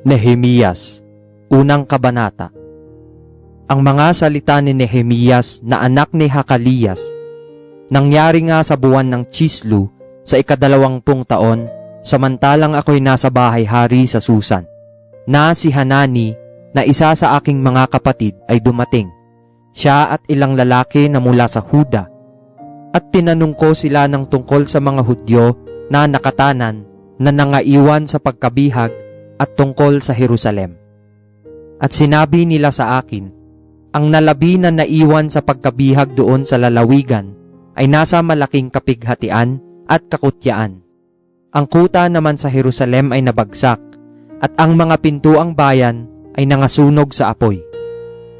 Nehemiyas, unang kabanata. Ang mga salita ni Nehemiyas na anak ni Hakalias, nangyari nga sa buwan ng Chislu sa 20 taon, samantalang ako'y nasa bahay-hari sa Susan, na si Hanani na isa sa aking mga kapatid ay dumating, siya at ilang lalaki na mula sa Huda, at tinanong ko sila ng tungkol sa mga Hudyo na nakatanan na nangaiwan sa pagkabihag at tungkol sa Jerusalem. At sinabi nila sa akin, ang nalabi na naiwan sa pagkabihag doon sa lalawigan ay nasa malaking kapighatian at kakutyaan. Ang kuta naman sa Jerusalem ay nabagsak, at ang mga pintuang bayan ay nangasunog sa apoy.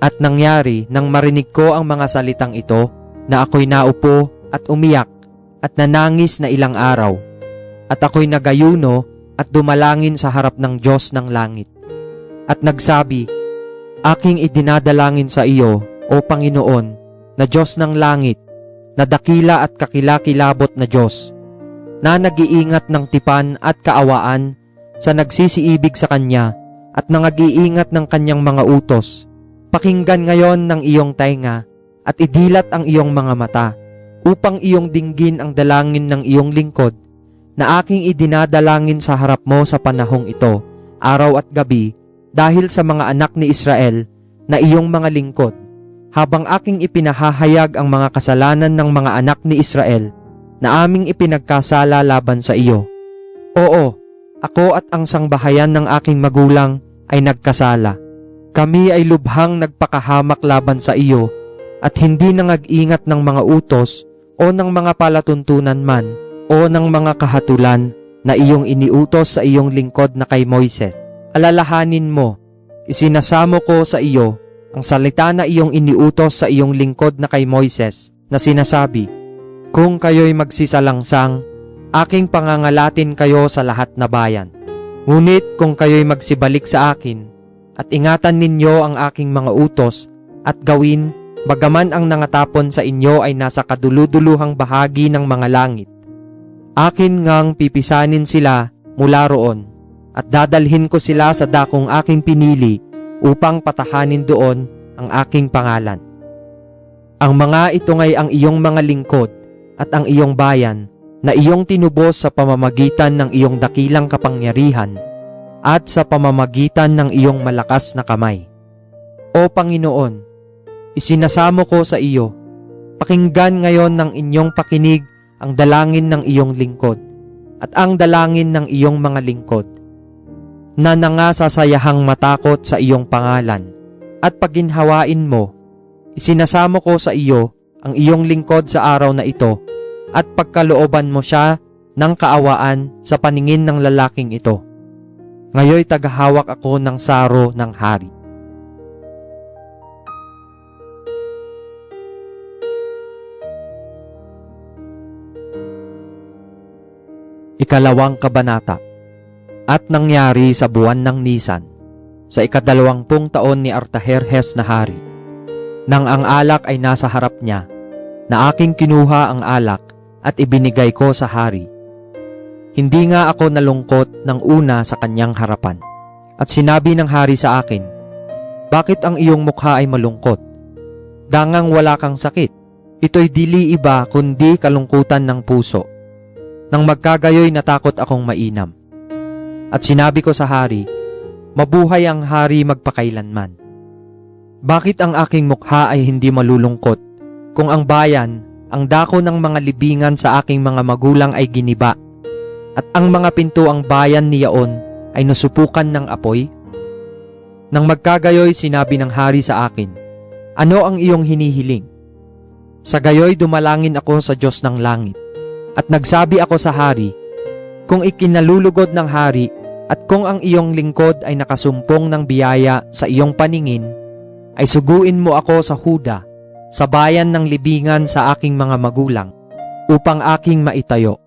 At nangyari nang marinig ko ang mga salitang ito na ako'y naupo at umiyak at nanangis na ilang araw, at ako'y nagayuno at dumalangin sa harap ng Diyos ng langit. At nagsabi, aking idinadalangin sa iyo, O Panginoon, na Diyos ng langit, na dakila at kakilakilabot na Diyos, na nag-iingat ng tipan at kaawaan sa nagsisiibig sa Kanya at nag-iingat ng Kanyang mga utos. Pakinggan ngayon ng iyong tainga at idilat ang iyong mga mata upang iyong dinggin ang dalangin ng iyong lingkod na aking idinadalangin sa harap mo sa panahong ito, araw at gabi, dahil sa mga anak ni Israel na iyong mga lingkod, habang aking ipinahahayag ang mga kasalanan ng mga anak ni Israel na aming ipinagkasala laban sa iyo. Oo, ako at ang sangbahayan ng aking magulang ay nagkasala. Kami ay lubhang nagpakahamak laban sa iyo at hindi nangag-ingat ng mga utos o ng mga palatuntunan man o ng mga kahatulan na iyong iniutos sa iyong lingkod na kay Moises. Alalahanin mo, isinasamo ko sa iyo ang salita na iyong iniutos sa iyong lingkod na kay Moises na sinasabi, kung kayo'y magsisalangsang, aking pangangalatin kayo sa lahat na bayan. Ngunit kung kayo'y magsibalik sa akin, at ingatan ninyo ang aking mga utos, at gawin, bagaman ang nangatapon sa inyo ay nasa kaduluduluhang bahagi ng mga langit, akin ngang pipisanin sila mula roon, at dadalhin ko sila sa dakong aking pinili upang patahanin doon ang aking pangalan. Ang mga ito ngay ang iyong mga lingkod at ang iyong bayan na iyong tinubos sa pamamagitan ng iyong dakilang kapangyarihan at sa pamamagitan ng iyong malakas na kamay. O Panginoon, isinasamo ko sa iyo, pakinggan ngayon ng inyong pakinig ang dalangin ng iyong lingkod at ang dalangin ng iyong mga lingkod, na nangasasayahang matakot sa iyong pangalan, at paginhawain mo, isinasamo ko sa iyo ang iyong lingkod sa araw na ito, at pagkalooban mo siya ng kaawaan sa paningin ng lalaking ito. Ngayoy tagahawak ako ng saro ng hari. Ikalawang kabanata. At nangyari sa buwan ng Nisan, sa 20 taon ni Artajerjes na hari, nang ang alak ay nasa harap niya, na aking kinuha ang alak at ibinigay ko sa hari. Hindi nga ako nalungkot ng una sa kanyang harapan. At sinabi ng hari sa akin, bakit ang iyong mukha ay malungkot? Dangang wala kang sakit. Ito'y dili iba kundi kalungkutan ng puso. Nang magkagayoy natakot akong mainam. At sinabi ko sa hari, mabuhay ang hari magpakailanman. Bakit ang aking mukha ay hindi malulungkot kung ang bayan, ang dako ng mga libingan sa aking mga magulang ay giniba, at ang mga pintuang bayan niyaon ay nasupukan ng apoy? Nang magkagayoy sinabi ng hari sa akin, ano ang iyong hinihiling? Sa gayoy dumalangin ako sa Diyos ng langit. At nagsabi ako sa hari, kung ikinalulugod ng hari at kung ang iyong lingkod ay nakasumpong ng biyaya sa iyong paningin, ay suguin mo ako sa Huda, sa bayan ng libingan sa aking mga magulang, upang aking maitayo.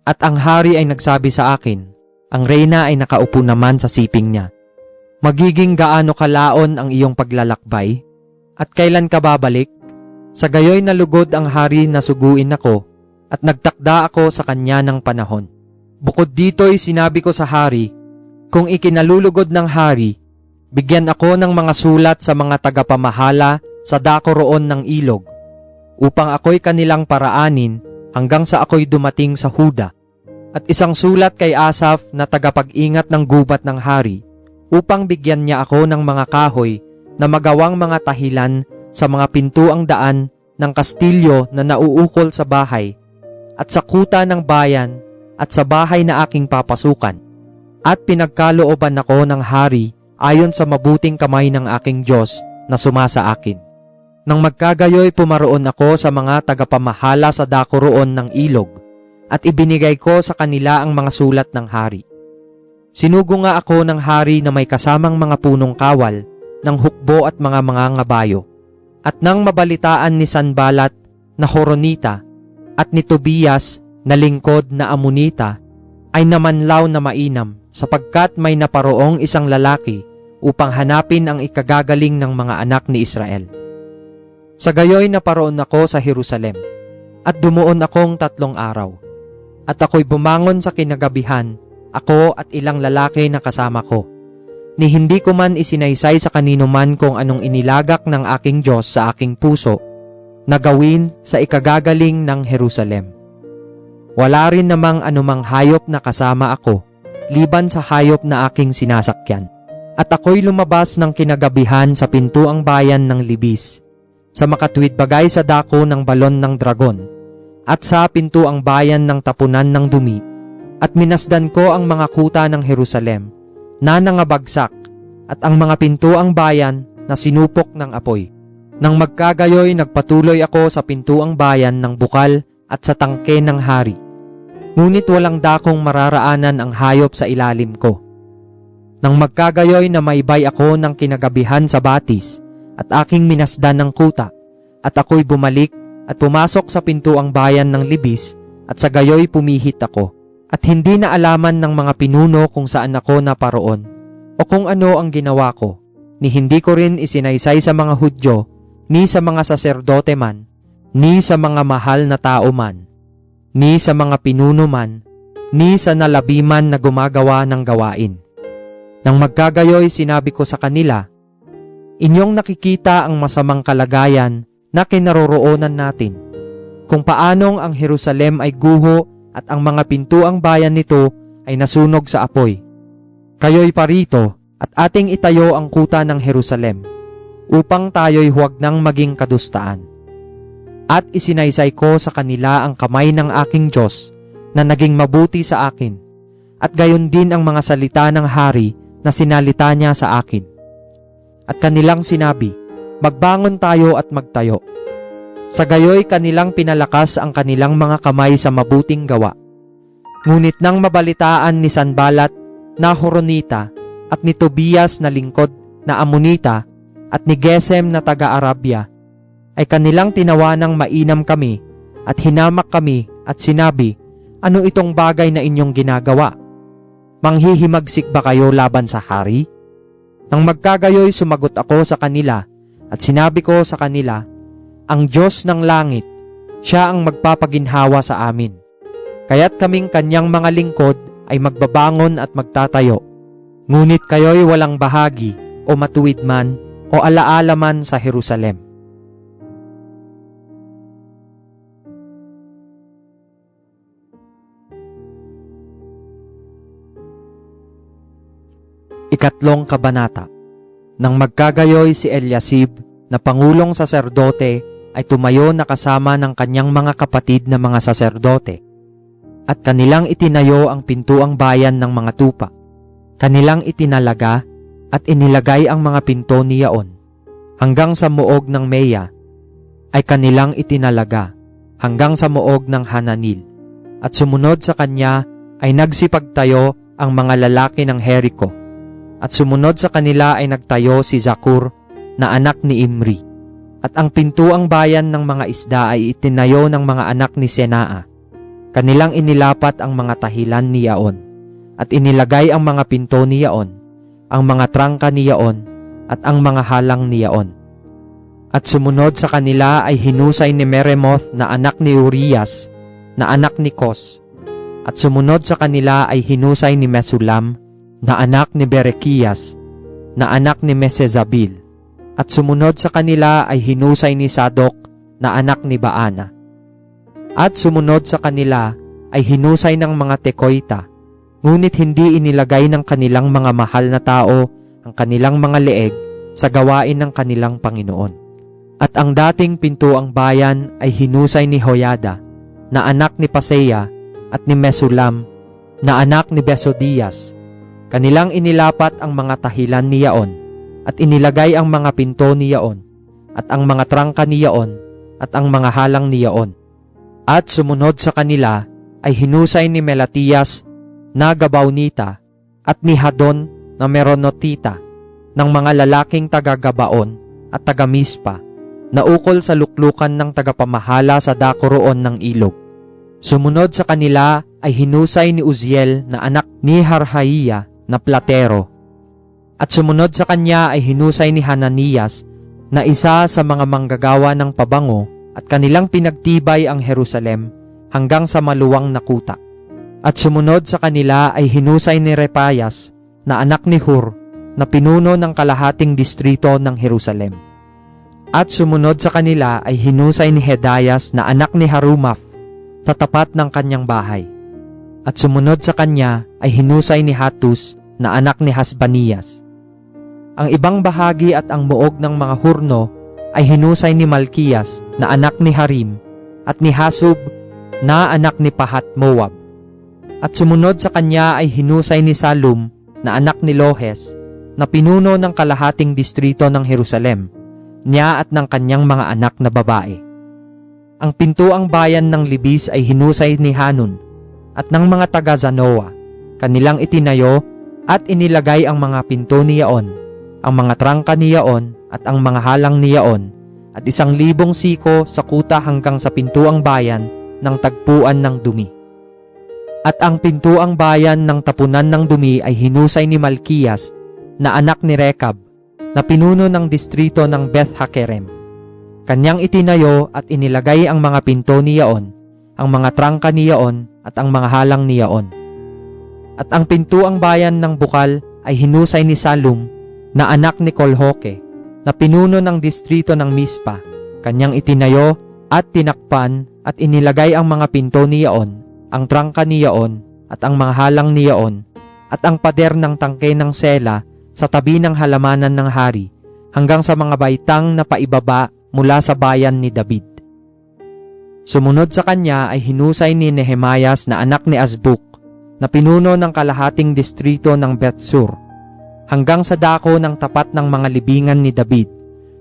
At ang hari ay nagsabi sa akin, ang reyna ay nakaupo naman sa siping niya. Magiging gaano kalaon ang iyong paglalakbay? At kailan ka babalik? Sa gayoy nalugod ang hari na suguin ako, at nagtakda ako sa kanya ng panahon. Bukod dito'y sinabi ko sa hari, Kung ikinalulugod ng hari, bigyan ako ng mga sulat sa mga tagapamahala sa dako roon ng ilog, upang ako'y kanilang paraanin hanggang sa ako'y dumating sa Huda, at isang sulat kay Asaph na tagapag-ingat ng gubat ng hari, upang bigyan niya ako ng mga kahoy na magawang mga tahilan sa mga pintuang daan ng kastilyo na nauukol sa bahay, at sa kuta ng bayan at sa bahay na aking papasukan. At pinagkalooban ako ng hari ayon sa mabuting kamay ng aking Diyos na sumasa akin. Nang magkagayoy pumaroon ako sa mga tagapamahala sa dako roon ng ilog, at ibinigay ko sa kanila ang mga sulat ng hari. Sinugo nga ako ng hari na may kasamang mga punong kawal, ng hukbo at mga ngabayo. At nang mabalitaan ni Sanballat na Horonita at ni Tobias na lingkod na Amonita, ay namanlaw na mainam, sapagkat may naparoong isang lalaki upang hanapin ang ikagagaling ng mga anak ni Israel. Sa gayoy naparoon ako sa Jerusalem, at dumuon akong 3 araw. At ako'y bumangon sa kinagabihan, ako at ilang lalaki na kasama ko, ni hindi ko man isinaysay sa kanino man kung anong inilagak ng aking Diyos sa aking puso, na gawin sa ikagagaling ng Jerusalem. Wala rin namang anumang hayop na kasama ako, liban sa hayop na aking sinasakyan. At ako'y lumabas ng kinagabihan sa pintuang bayan ng Libis, sa makatuwid bagay sa dako ng balon ng dragon, at sa pintuang bayan ng tapunan ng dumi, at minasdan ko ang mga kuta ng Jerusalem, na nangabagsak, at ang mga pintuang bayan na sinupok ng apoy. Nang magkagayoy nagpatuloy ako sa pintuang bayan ng bukal at sa tangke ng hari. Ngunit walang dakong mararaanan ang hayop sa ilalim ko. Nang magkagayoy na maibay ako ng kinagabihan sa batis, at aking minasdan ng kuta, at ako'y bumalik at pumasok sa pintuang bayan ng Libis, at sa gayoy pumihit ako, at hindi na alaman ng mga pinuno kung saan ako naparoon, o kung ano ang ginawa ko, ni hindi ko rin isinaysay sa mga Hudyo, ni sa mga saserdote man, ni sa mga mahal na tao man, ni sa mga pinuno man, ni sa nalabiman na gumagawa ng gawain. Nang magkagayoy sinabi ko sa kanila, inyong nakikita ang masamang kalagayan na kinaroroonan natin, kung paanong ang Jerusalem ay guho at ang mga pintuang bayan nito ay nasunog sa apoy. Kayo'y parito at ating itayo ang kuta ng Jerusalem, upang tayo'y huwag nang maging kadustaan. At isinaysay ko sa kanila ang kamay ng aking Diyos na naging mabuti sa akin, at gayon din ang mga salita ng hari na sinalita niya sa akin. At kanilang sinabi, magbangon tayo at magtayo. Sa gayoy kanilang pinalakas ang kanilang mga kamay sa mabuting gawa. Ngunit nang mabalitaan ni Sanballat na Horonita at ni Tobias na lingkod na Amonita at ni Gesem na taga-Arabia, ay kanilang tinawanang mainam kami at hinamak kami at sinabi, ano itong bagay na inyong ginagawa? Manghihimagsik ba kayo laban sa hari? Nang magkagayoy sumagot ako sa kanila at sinabi ko sa kanila, ang Diyos ng langit, siya ang magpapaginhawa sa amin. Kaya't kaming kanyang mga lingkod ay magbabangon at magtatayo. Ngunit kayo'y walang bahagi o matuwid man o alaala man sa Jerusalem. Ikatlong kabanata. Nang magkagayoy si Eliasib na pangulong saserdote ay tumayo na kasama ng kanyang mga kapatid na mga saserdote, at kanilang itinayo ang pintuang bayan ng mga tupa. Kanilang itinalaga at inilagay ang mga pinto niyaon. Hanggang sa muog ng Meya ay kanilang itinalaga, hanggang sa muog ng Hananil. At sumunod sa kanya ay nagsipagtayo ang mga lalaki ng Jericho. At sumunod sa kanila ay nagtayo si Zakur na anak ni Imri. At ang pintuang bayan ng mga isda ay itinayo ng mga anak ni Senaa. Kanilang inilapat ang mga tahilan ni Yaon, at inilagay ang mga pinto ni Yaon, ang mga trangka ni Yaon, at ang mga halang ni Yaon. At sumunod sa kanila ay hinusay ni Meremoth na anak ni Urias, na anak ni Kos. At sumunod sa kanila ay hinusay ni Mesulam, na anak ni Berekias, na anak ni Mesezabil. At sumunod sa kanila ay hinusay ni Sadok, na anak ni Baana. At sumunod sa kanila ay hinusay ng mga Tekoita, ngunit hindi inilagay ng kanilang mga mahal na tao ang kanilang mga leeg sa gawain ng kanilang Panginoon. At ang dating pintuang bayan ay hinusay ni Hoyada, na anak ni Paseya, at ni Mesulam, na anak ni Besodias. Kanilang inilapat ang mga tahilan ni Yaon, at inilagay ang mga pinto ni Yaon, at ang mga trangka ni Yaon, at ang mga halang ni Yaon. At sumunod sa kanila ay hinusay ni Melatias na Gabaonita, at ni Hadon na Meronotita, ng mga lalaking taga-Gabaon at taga-Mispa, na ukol sa luklukan ng tagapamahala sa dako roon ng ilog. Sumunod sa kanila ay hinusay ni Uziel na anak ni Harhaiya na platero. At sumunod sa kanya ay hinusay ni Hananias na isa sa mga manggagawa ng pabango, at kanilang pinagtibay ang Jerusalem hanggang sa maluwang na kuta. At sumunod sa kanila ay hinusay ni Repayas na anak ni Hur, na pinuno ng kalahating distrito ng Jerusalem. At sumunod sa kanila ay hinusay ni Hedayas na anak ni Harumaph sa tapat ng kanyang bahay. At sumunod sa kanya ay hinusay ni Hatus na anak ni Hasbanias. Ang ibang bahagi at ang muog ng mga hurno ay hinusay ni Malkiyas na anak ni Harim, at ni Hasub na anak ni Pahat Moab. At sumunod sa kanya ay hinusay ni Salum na anak ni Lohes, na pinuno ng kalahating distrito ng Jerusalem, niya at ng kanyang mga anak na babae. Ang pintuang bayan ng Libis ay hinusay ni Hanun at ng mga taga Zanoa. Kanilang itinayo at inilagay ang mga pinto ni Yaon, ang mga trangka ni Yaon at ang mga halang ni Yaon, at 1,000 siko sa kuta hanggang sa pintuang bayan ng tagpuan ng dumi. At ang pintuang bayan ng tapunan ng dumi ay hinusay ni Malkiyas na anak ni Rekab, na pinuno ng distrito ng Beth Hakerem. Kanyang itinayo at inilagay ang mga pinto ni Yaon, ang mga trangka ni Yaon at ang mga halang ni Yaon. At ang pintuang bayan ng bukal ay hinusay ni Salum na anak ni Kolhoke, na pinuno ng distrito ng Mispa. Kanyang itinayo at tinakpan at inilagay ang mga pinto ni Yaon, ang trangka ni Yaon at ang mga halang ni Yaon, at ang pader ng tangke ng Sela sa tabi ng halamanan ng hari, hanggang sa mga baitang na paibaba mula sa bayan ni David. Sumunod sa kanya ay hinusay ni Nehemias na anak ni Azbuk, na pinuno ng kalahating distrito ng Bethsur, hanggang sa dako ng tapat ng mga libingan ni David,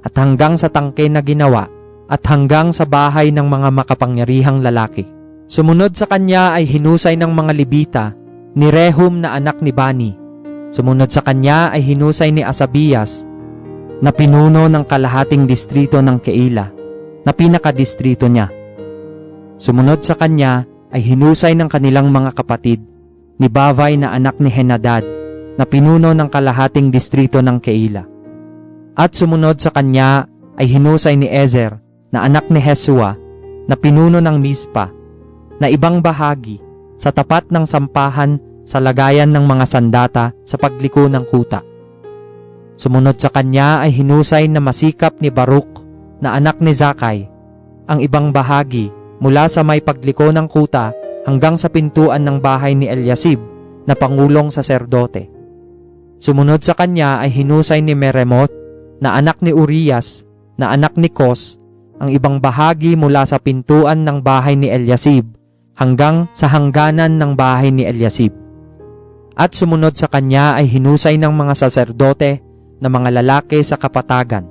at hanggang sa tangke na ginawa, at hanggang sa bahay ng mga makapangyarihang lalaki. Sumunod sa kanya ay hinusay ng mga Libita ni Rehum na anak ni Bani. Sumunod sa kanya ay hinusay ni Asabias, na pinuno ng kalahating distrito ng Keila, na pinakadistrito niya. Sumunod sa kanya ay hinusay ng kanilang mga kapatid ni Bavay na anak ni Henadad, na pinuno ng kalahating distrito ng Keila. At sumunod sa kanya ay hinusay ni Ezer na anak ni Hesua, na pinuno ng Mispa, na ibang bahagi sa tapat ng sampahan sa lagayan ng mga sandata sa pagliko ng kuta. Sumunod sa kanya ay hinusay na masikap ni Baruch na anak ni Zakay, ang ibang bahagi mula sa may pagliko ng kuta hanggang sa pintuan ng bahay ni Eliasib na pangulong saserdote. Sumunod sa kanya ay hinusay ni Meremoth na anak ni Urias na anak ni Kos, ang ibang bahagi mula sa pintuan ng bahay ni Eliasib hanggang sa hangganan ng bahay ni Eliasib. At sumunod sa kanya ay hinusay ng mga saserdote na mga lalaki sa kapatagan.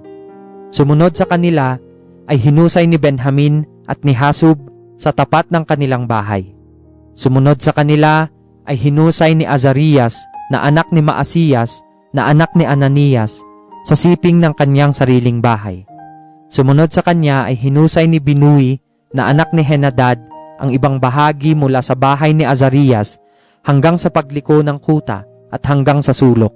Sumunod sa kanila ay hinusay ni Benjamin at ni Hasub sa tapat ng kanilang bahay. Sumunod sa kanila ay hinusay ni Azarias na anak ni Maasiyas na anak ni Ananias sa siping ng kanyang sariling bahay. Sumunod sa kanya ay hinusay ni Binui na anak ni Henadad ang ibang bahagi mula sa bahay ni Azarias hanggang sa pagliko ng kuta at hanggang sa sulok.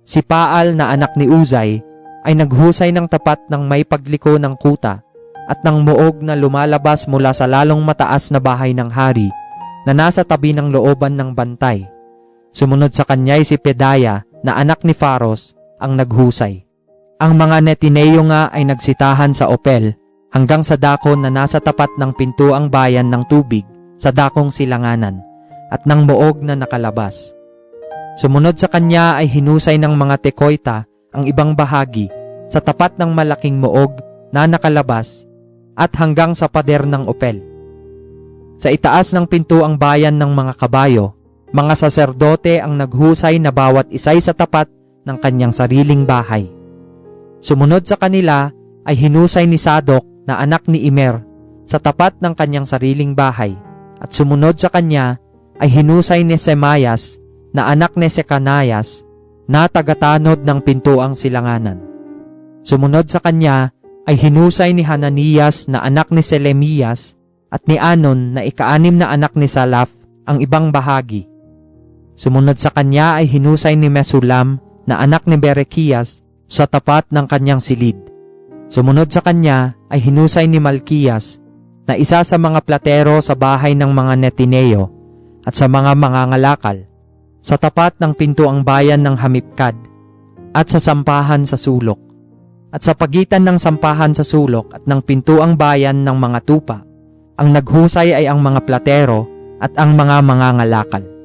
Si Paal na anak ni Uzay ay naghusay ng tapat ng may pagliko ng kuta at ng muog na lumalabas mula sa lalong mataas na bahay ng hari na nasa tabi ng looban ng bantay. Sumunod sa kanya ay si Pedaya na anak ni Pharos ang naghusay. Ang mga Netineo nga ay nagsitahan sa Opel hanggang sa dako na nasa tapat ng pintuang bayan ng tubig sa dakong silanganan at ng moog na nakalabas. Sumunod sa kanya ay hinusay ng mga Tekoita ang ibang bahagi sa tapat ng malaking moog na nakalabas at hanggang sa pader ng Opel. Sa itaas ng pintuang bayan ng mga kabayo, mga saserdote ang naghusay na bawat isay sa tapat ng kanyang sariling bahay. Sumunod sa kanila ay hinusay ni Sadok na anak ni Immer sa tapat ng kanyang sariling bahay, at sumunod sa kanya ay hinusay ni Semayas na anak ni Sekanayas na tagatanod ng pintuang silanganan. Sumunod sa kanya ay hinusay ni Hananias na anak ni Selemias at ni Anon na ika-anim na anak ni Salaf ang ibang bahagi. Sumunod sa kanya ay hinusay ni Mesulam na anak ni Berekias sa tapat ng kanyang silid. Sumunod sa kanya ay hinusay ni Malkiyas na isa sa mga platero sa bahay ng mga Netineo at sa mga mangangalakal sa tapat ng pintuang bayan ng Hamipkad at sa sampahan sa sulok. At sa pagitan ng sampahan sa sulok at ng pintuang bayan ng mga tupa, ang naghusay ay ang mga platero at ang mga mangangalakal.